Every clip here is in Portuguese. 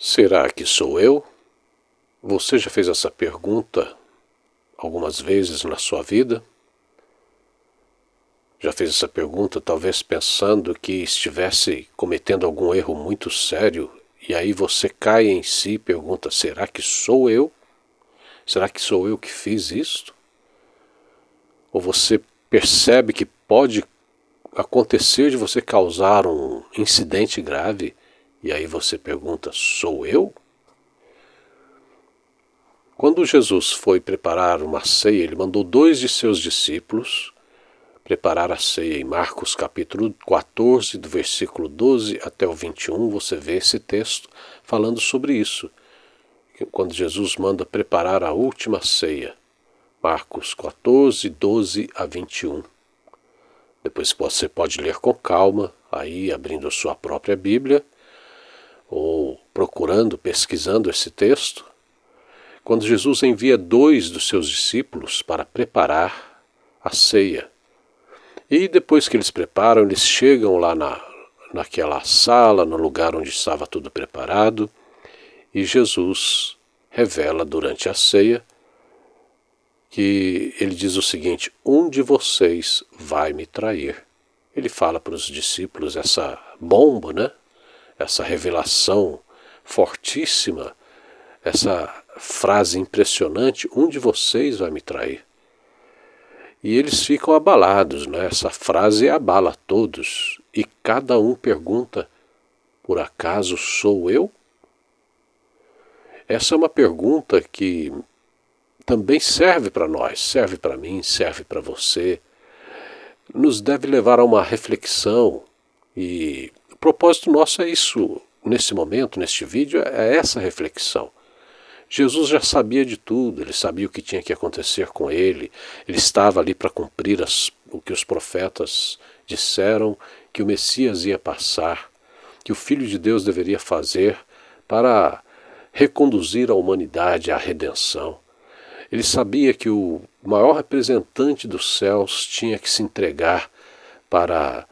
Será que sou eu? Você já fez essa pergunta algumas vezes na sua vida? Já fez essa pergunta talvez pensando que estivesse cometendo algum erro muito sério e aí você cai em si e pergunta: será que sou eu? Será que sou eu que fiz isto? Ou você percebe que pode acontecer de você causar um incidente grave e aí você pergunta: sou eu? Quando Jesus foi preparar uma ceia, ele mandou 2 de seus discípulos preparar a ceia. Em Marcos capítulo 14, do versículo 12 até o 21, você vê esse texto falando sobre isso. Quando Jesus manda preparar a última ceia. Marcos 14, 12 a 21. Depois você pode ler com calma, aí abrindo a sua própria Bíblia, ou procurando, pesquisando esse texto. Quando Jesus envia 2 dos seus discípulos para preparar a ceia. E depois que eles preparam, eles chegam lá naquela sala, no lugar onde estava tudo preparado, e Jesus revela durante a ceia que ele diz o seguinte: um de vocês vai me trair. Ele fala para os discípulos essa bomba, né? Essa revelação fortíssima, essa frase impressionante: um de vocês vai me trair. E eles ficam abalados, né? Essa frase abala todos. E cada um pergunta: por acaso sou eu? Essa é uma pergunta que também serve para nós, serve para mim, serve para você. Nos deve levar a uma reflexão. E o propósito nosso é isso, nesse momento, neste vídeo, é essa reflexão. Jesus já sabia de tudo, ele sabia o que tinha que acontecer com ele estava ali para cumprir o que os profetas disseram, que o Messias ia passar, que o Filho de Deus deveria fazer para reconduzir a humanidade à redenção. Ele sabia que o maior representante dos céus tinha que se entregar para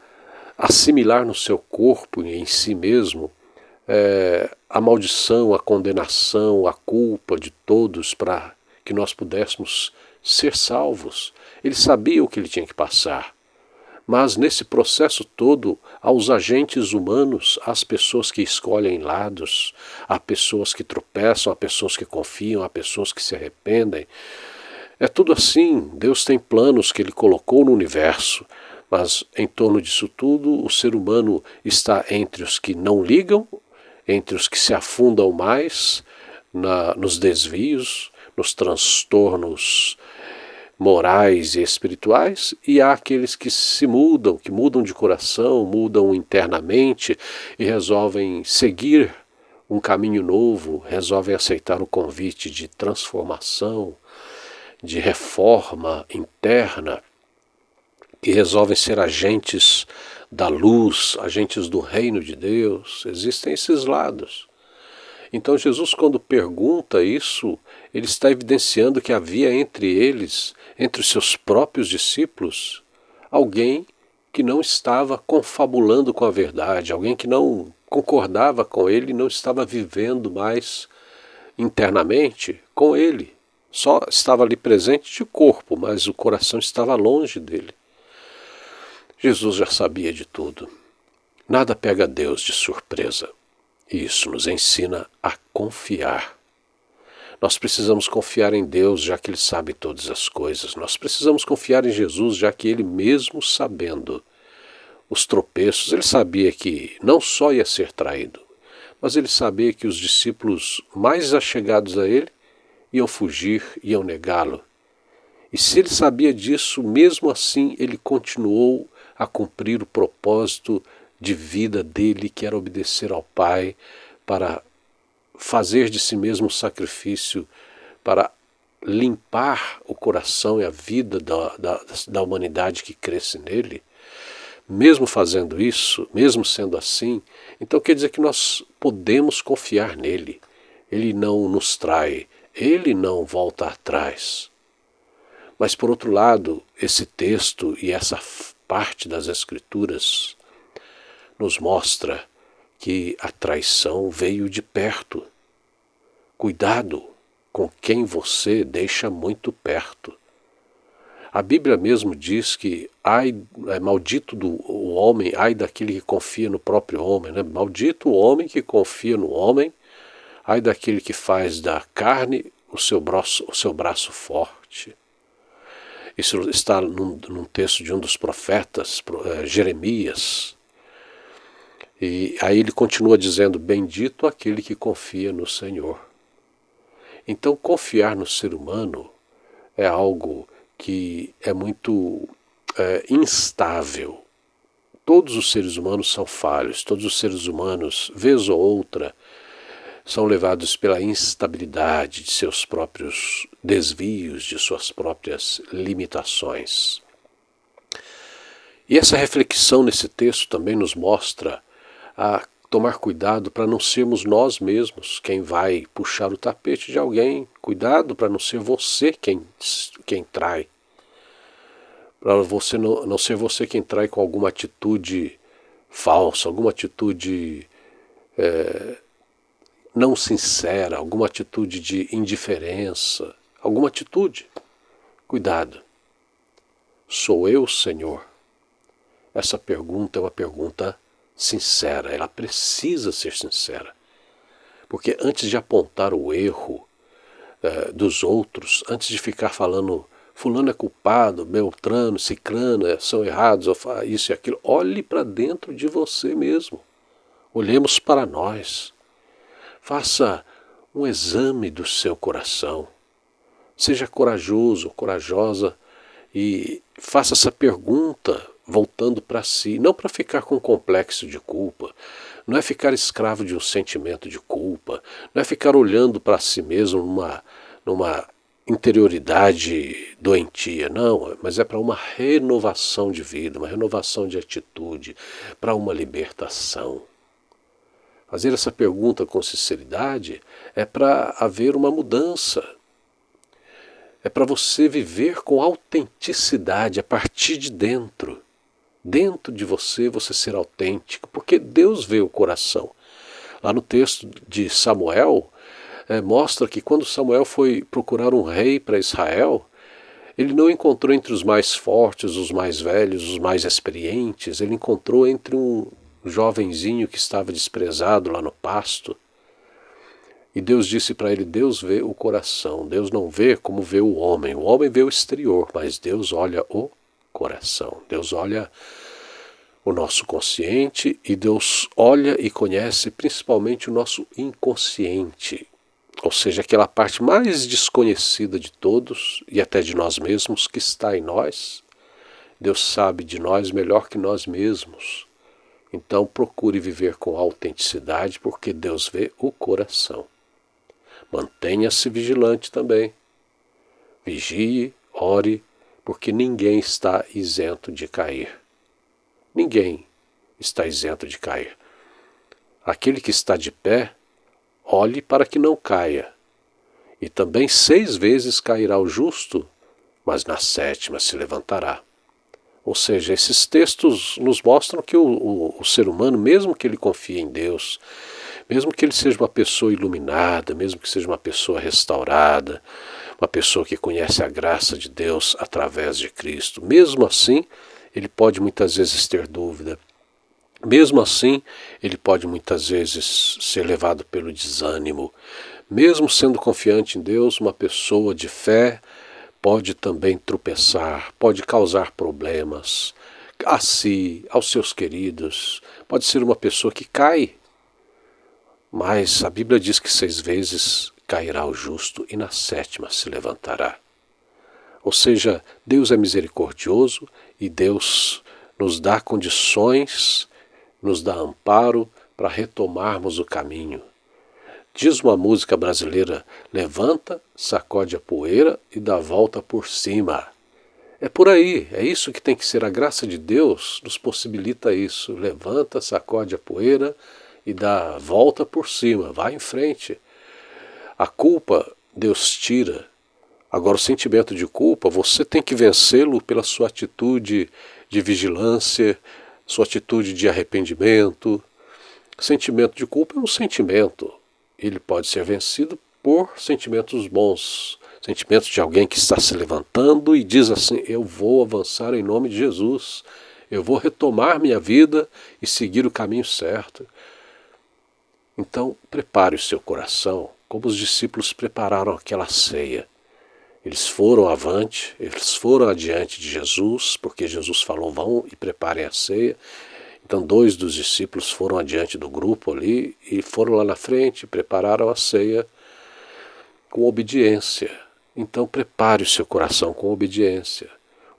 assimilar no seu corpo e em si mesmo a maldição, a condenação, a culpa de todos para que nós pudéssemos ser salvos. Ele sabia o que ele tinha que passar. Mas nesse processo todo, aos agentes humanos, às pessoas que escolhem lados, há pessoas que tropeçam, há pessoas que confiam, há pessoas que se arrependem. É tudo assim. Deus tem planos que ele colocou no universo, mas em torno disso tudo, o ser humano está entre os que não ligam, entre os que se afundam mais nos desvios, nos transtornos morais e espirituais, e há aqueles que se mudam, que mudam de coração, mudam internamente e resolvem seguir um caminho novo, resolvem aceitar o convite de transformação, de reforma interna, e resolvem ser agentes da luz, agentes do reino de Deus. Existem esses lados. Então Jesus, quando pergunta isso, ele está evidenciando que havia entre eles, entre os seus próprios discípulos, alguém que não estava confabulando com a verdade, alguém que não concordava com ele e não estava vivendo mais internamente com ele. Só estava ali presente de corpo, mas o coração estava longe dele. Jesus já sabia de tudo. Nada pega Deus de surpresa. E isso nos ensina a confiar. Nós precisamos confiar em Deus, já que Ele sabe todas as coisas. Nós precisamos confiar em Jesus, já que Ele mesmo sabendo os tropeços, Ele sabia que não só ia ser traído, mas Ele sabia que os discípulos mais achegados a Ele iam fugir, iam negá-lo. E se Ele sabia disso, mesmo assim Ele continuou a cumprir o propósito de vida dele, que era obedecer ao Pai, para fazer de si mesmo um sacrifício, para limpar o coração e a vida da humanidade que cresce nele. Mesmo fazendo isso, mesmo sendo assim, então quer dizer que nós podemos confiar nele. Ele não nos trai, ele não volta atrás. Mas por outro lado, esse texto e essa parte das Escrituras nos mostra que a traição veio de perto. Cuidado com quem você deixa muito perto. A Bíblia mesmo diz que maldito o homem, ai daquele que confia no próprio homem, né? Maldito o homem que confia no homem, ai daquele que faz da carne o seu braço forte. Isso está num texto de um dos profetas, Jeremias. E aí ele continua dizendo, bendito aquele que confia no Senhor. Então confiar no ser humano é algo que é muito instável. Todos os seres humanos são falhos, todos os seres humanos, vez ou outra, são levados pela instabilidade de seus próprios desvios, de suas próprias limitações. E essa reflexão nesse texto também nos mostra a tomar cuidado para não sermos nós mesmos quem vai puxar o tapete de alguém. Cuidado para não ser você quem trai. Para você não ser você quem trai com alguma atitude falsa, alguma atitude não sincera, alguma atitude de indiferença, alguma atitude. Cuidado. Sou eu, Senhor? Essa pergunta é uma pergunta sincera, ela precisa ser sincera. Porque antes de apontar o erro dos outros, antes de ficar falando fulano é culpado, Beltrano, Cicrano são errados, isso e aquilo, olhe para dentro de você mesmo. Olhemos para nós. Faça um exame do seu coração. Seja corajoso, corajosa e faça essa pergunta voltando para si, não para ficar com complexo de culpa, não é ficar escravo de um sentimento de culpa, não é ficar olhando para si mesmo numa interioridade doentia, não, mas é para uma renovação de vida, uma renovação de atitude, para uma libertação. Fazer essa pergunta com sinceridade é para haver uma mudança. É para você viver com autenticidade a partir de dentro. Dentro de você ser autêntico, porque Deus vê o coração. Lá no texto de Samuel, mostra que quando Samuel foi procurar um rei para Israel, ele não encontrou entre os mais fortes, os mais velhos, os mais experientes, ele encontrou entre um jovenzinho que estava desprezado lá no pasto. E Deus disse para ele, Deus vê o coração, Deus não vê como vê o homem vê o exterior, mas Deus olha o coração, Deus olha o nosso consciente e Deus olha e conhece principalmente o nosso inconsciente, ou seja, aquela parte mais desconhecida de todos e até de nós mesmos que está em nós. Deus sabe de nós melhor que nós mesmos. Então procure viver com autenticidade, porque Deus vê o coração. Mantenha-se vigilante também. Vigie, ore, porque ninguém está isento de cair. Ninguém está isento de cair. Aquele que está de pé, olhe para que não caia. E também 6 vezes cairá o justo, mas na 7ª se levantará. Ou seja, esses textos nos mostram que o ser humano, mesmo que ele confie em Deus, mesmo que ele seja uma pessoa iluminada, mesmo que seja uma pessoa restaurada, uma pessoa que conhece a graça de Deus através de Cristo, mesmo assim, ele pode muitas vezes ter dúvida. Mesmo assim, ele pode muitas vezes ser levado pelo desânimo. Mesmo sendo confiante em Deus, uma pessoa de fé pode também tropeçar, pode causar problemas a si, aos seus queridos, pode ser uma pessoa que cai. Mas a Bíblia diz que 6 vezes cairá o justo e na 7ª se levantará. Ou seja, Deus é misericordioso e Deus nos dá condições, nos dá amparo para retomarmos o caminho. Diz uma música brasileira, levanta, sacode a poeira e dá a volta por cima. É por aí, é isso que tem que ser. A graça de Deus nos possibilita isso. Levanta, sacode a poeira e dá a volta por cima, vai em frente. A culpa Deus tira. Agora o sentimento de culpa, você tem que vencê-lo pela sua atitude de vigilância, sua atitude de arrependimento, Sentimento de culpa é um sentimento. Ele pode ser vencido por sentimentos bons, sentimentos de alguém que está se levantando e diz assim: eu vou avançar em nome de Jesus, eu vou retomar minha vida e seguir o caminho certo. Então, prepare o seu coração, como os discípulos prepararam aquela ceia. Eles foram avante, eles foram adiante de Jesus, porque Jesus falou: vão e preparem a ceia. Então 2 dos discípulos foram adiante do grupo ali e foram lá na frente, prepararam a ceia com obediência. Então prepare o seu coração com obediência.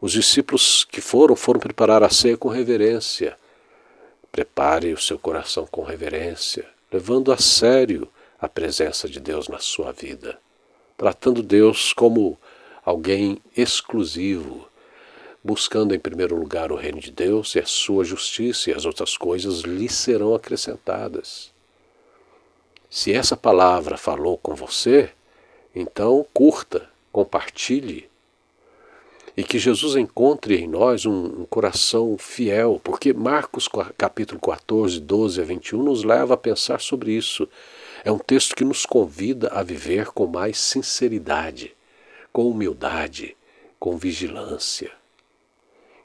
Os discípulos que foram preparar a ceia com reverência. Prepare o seu coração com reverência, levando a sério a presença de Deus na sua vida, tratando Deus como alguém exclusivo, buscando em primeiro lugar o reino de Deus e a sua justiça, e as outras coisas lhe serão acrescentadas. Se essa palavra falou com você, então curta, compartilhe, e que Jesus encontre em nós um coração fiel, porque Marcos capítulo 14, 12 a 21 nos leva a pensar sobre isso. É um texto que nos convida a viver com mais sinceridade, com humildade, com vigilância.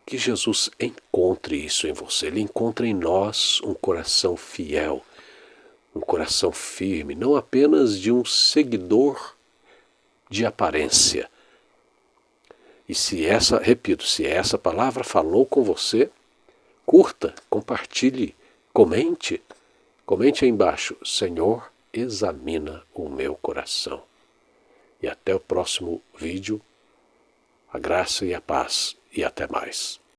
Que Jesus encontre isso em você, Ele encontra em nós um coração fiel, um coração firme, não apenas de um seguidor de aparência. E se essa palavra falou com você, curta, compartilhe, comente aí embaixo: Senhor, examina o meu coração. E até o próximo vídeo, a graça e a paz, e até mais.